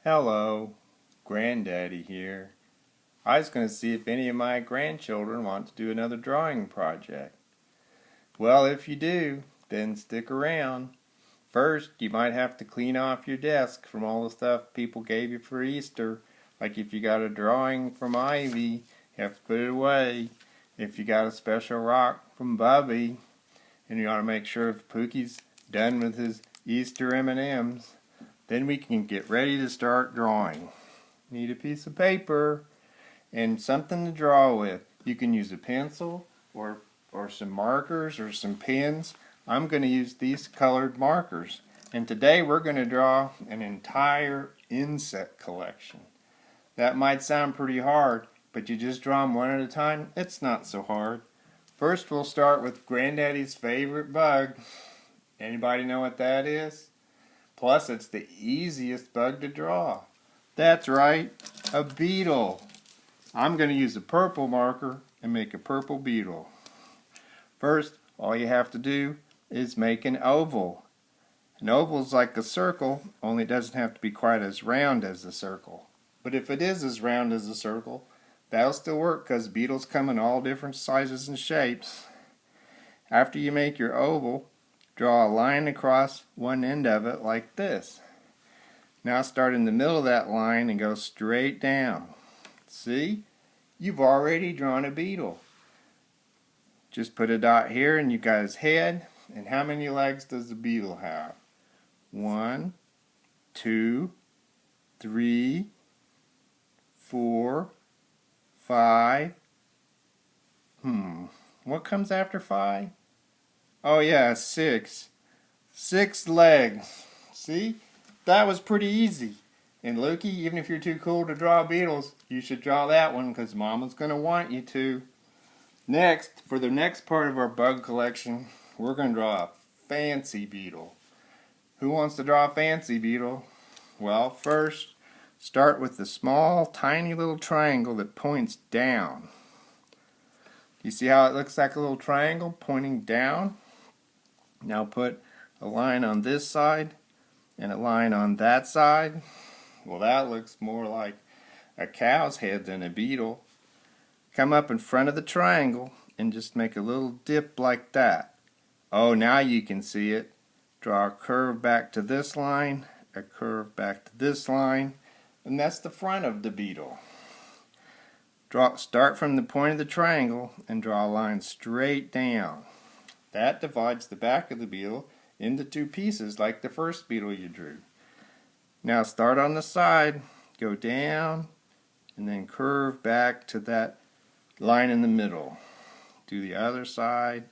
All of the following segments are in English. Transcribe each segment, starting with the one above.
Hello, Granddaddy here. I was going to see if any of my grandchildren want to do another drawing project. Well, if you do, then stick around. First, you might have to clean off your desk from all the stuff people gave you for Easter. Like if you got a drawing from Ivy, you have to put it away. If you got a special rock from Bubby, and you ought to make sure if Pookie's done with his Easter M&Ms, then we can get ready to start drawing. Need a piece of paper and something to draw with. You can use a pencil or some markers or some pens. I'm going to use these colored markers. And today we're going to draw an entire insect collection. That might sound pretty hard, but you just draw them one at a time. It's not so hard. First we'll start with Granddaddy's favorite bug. Anybody know what that is? Plus, it's the easiest bug to draw. That's right, a beetle. I'm going to use a purple marker and make a purple beetle. First, all you have to do is make an oval. An oval's like a circle, only it doesn't have to be quite as round as a circle. But if it is as round as a circle, that'll still work because beetles come in all different sizes and shapes. After you make your oval, draw a line across one end of it like this. Now start in the middle of that line and go straight down. See? You've already drawn a beetle. Just put a dot here and you got his head. And how many legs does the beetle have? 1, 2, 3, 4, 5. What comes after 5? Oh yeah, 6. 6 legs. See? That was pretty easy. And Lukey, even if you're too cool to draw beetles, you should draw that one because Mama's going to want you to. Next, for the next part of our bug collection, we're going to draw a fancy beetle. Who wants to draw a fancy beetle? Well, first, start with the small, tiny little triangle that points down. You see how it looks like a little triangle pointing down? Now put a line on this side and a line on that side. Well, that looks more like a cow's head than a beetle. Come up in front of the triangle and just make a little dip like that. Oh, now you can see it. Draw a curve back to this line, a curve back to this line, and that's the front of the beetle. Start from the point of the triangle and draw a line straight down. That divides the back of the beetle into 2 pieces like the first beetle you drew. Now start on the side, go down, and then curve back to that line in the middle. Do the other side,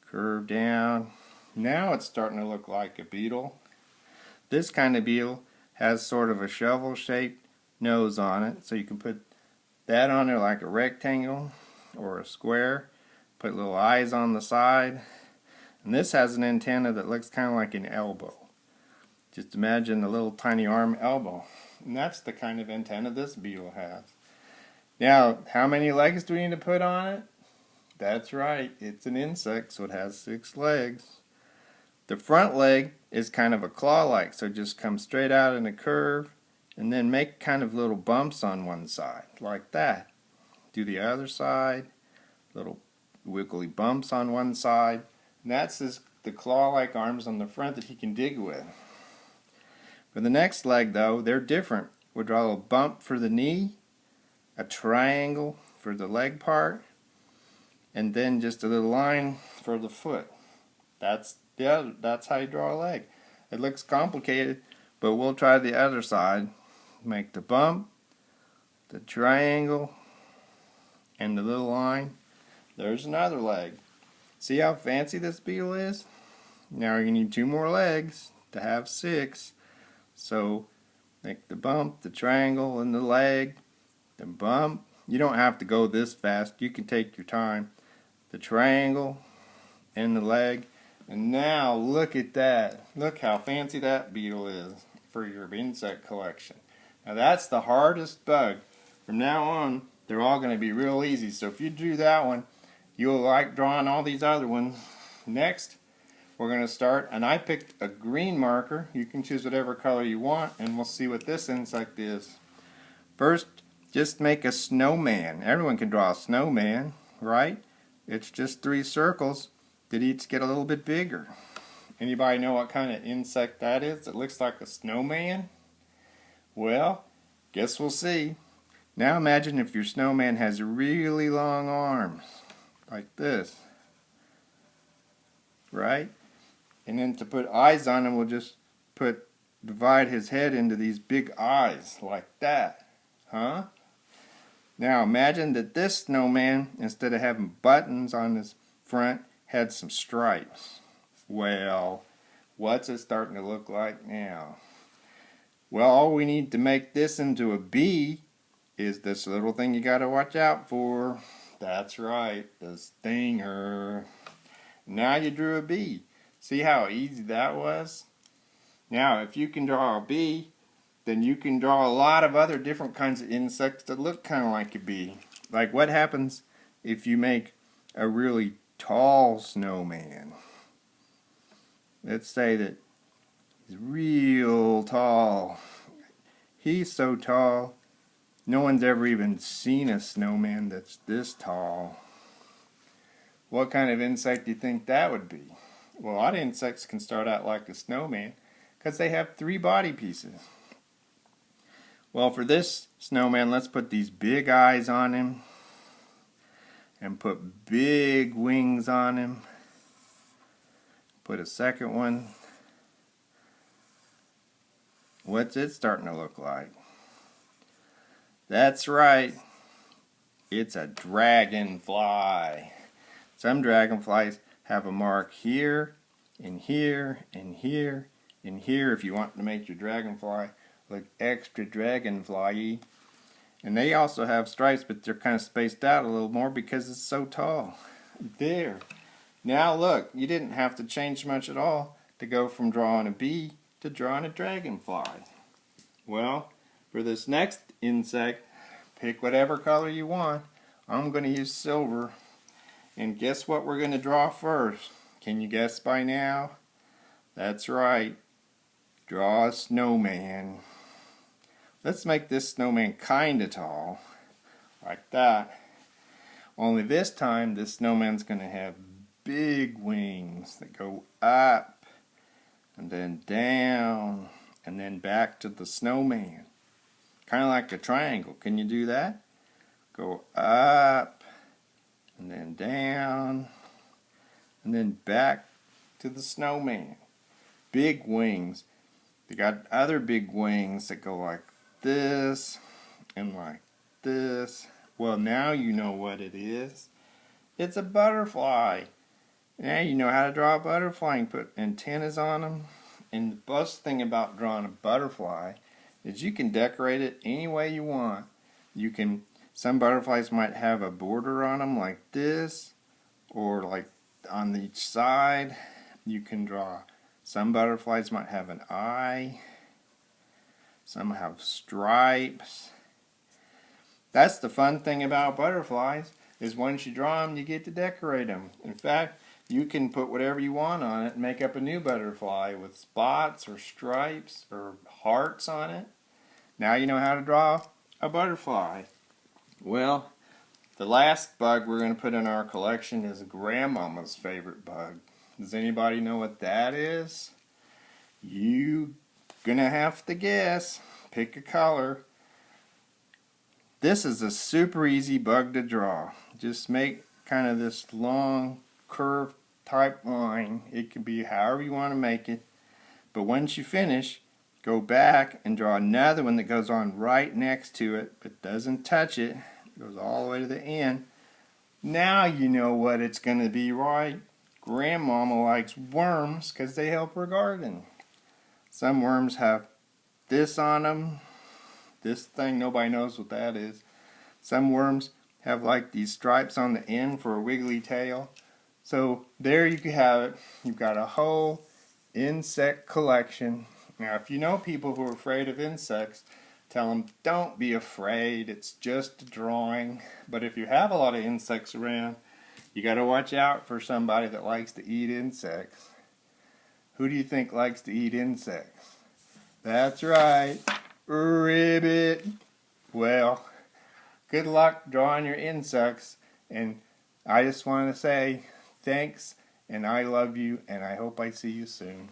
curve down. Now it's starting to look like a beetle. This kind of beetle has sort of a shovel-shaped nose on it, so you can put that on there like a rectangle or a square. Put little eyes on the side. And this has an antenna that looks kind of like an elbow. Just imagine a little tiny arm elbow. And that's the kind of antenna this beetle has. Now, how many legs do we need to put on it? That's right, it's an insect, so it has 6 legs. The front leg is kind of a claw-like, so just come straight out in a curve and then make kind of little bumps on one side, like that. Do the other side, little wiggly bumps on one side. And that's the claw-like arms on the front that he can dig with. For the next leg, though, they're different. We'll draw a little bump for the knee, a triangle for the leg part, and then just a little line for the foot. That's how you draw a leg. It looks complicated, but we'll try the other side. Make the bump, the triangle, and the little line. There's another leg. See how fancy this beetle is? Now you need 2 more legs to have 6. So make the bump, the triangle, and the leg. The bump. You don't have to go this fast. You can take your time. The triangle and the leg. And now look at that. Look how fancy that beetle is for your insect collection. Now that's the hardest bug. From now on, they're all going to be real easy. So if you do that one, you'll like drawing all these other ones. Next, We're going to start, and I picked a green marker. You can choose whatever color you want, and we'll see what this insect is. First, just make a snowman. Everyone can draw a snowman, right? It's just 3 circles that each get a little bit bigger. Anybody know what kind of insect that is? It looks like a snowman? Well, guess we'll see. Now imagine if your snowman has really long arms, like this, right? And then to put eyes on him, we'll just divide his head into these big eyes, like that, huh? Now imagine that this snowman, instead of having buttons on his front, had some stripes. Well, what's it starting to look like now? Well, all we need to make this into a bee is this little thing you got to watch out for. That's right, the stinger. Now you drew a bee. See how easy that was? Now, if you can draw a bee, then you can draw a lot of other different kinds of insects that look kind of like a bee. Like what happens if you make a really tall snowman? Let's say that he's real tall. He's so tall, no one's ever even seen a snowman that's this tall. What kind of insect do you think that would be? Well, a lot of insects can start out like a snowman because they have 3 body pieces. Well, for this snowman, let's put these big eyes on him and put big wings on him. Put a second one. What's it starting to look like? That's right. It's a dragonfly. Some dragonflies have a mark here, and here, and here, and here if you want to make your dragonfly look extra dragonfly-y. And they also have stripes, but they're kind of spaced out a little more because it's so tall. There. Now look, you didn't have to change much at all to go from drawing a bee to drawing a dragonfly. Well, for this next insect, pick whatever color you want. I'm going to use silver. And guess what we're going to draw first? Can you guess by now? That's right. Draw a snowman. Let's make this snowman kind of tall. Like that. Only this time, this snowman's going to have big wings that go up and then down and then back to the snowman. Kind of like a triangle. Can you do that? Go up and then down and then back to the snowman. Big wings. They got other big wings that go like this and like this. Well, now you know what it is. It's a butterfly. Now you know how to draw a butterfly and put antennas on them. And the best thing about drawing a butterfly is you can decorate it any way you want. Some butterflies might have a border on them like this, or like on each side. You can draw. Some butterflies might have an eye. Some have stripes. That's the fun thing about butterflies, is once you draw them, you get to decorate them. In fact, you can put whatever you want on it and make up a new butterfly with spots or stripes or hearts on it. Now you know how to draw a butterfly. Well, the last bug we're going to put in our collection is Grandmama's favorite bug. Does anybody know what that is? You're going to have to guess. Pick a color. This is a super easy bug to draw. Just make kind of this long curved type line. It can be however you want to make it. But once you finish, go back and draw another one that goes on right next to it, but doesn't touch it. It goes all the way to the end. Now you know what it's going to be, right? Grandmama likes worms because they help her garden. Some worms have this on them. This thing, nobody knows what that is. Some worms have like these stripes on the end for a wiggly tail. So there you have it. You've got a whole insect collection. Now if you know people who are afraid of insects, tell them don't be afraid, it's just a drawing. But if you have a lot of insects around, you got to watch out for somebody that likes to eat insects. Who do you think likes to eat insects? That's right, Ribbit. Well, good luck drawing your insects, and I just want to say thanks, and I love you, and I hope I see you soon.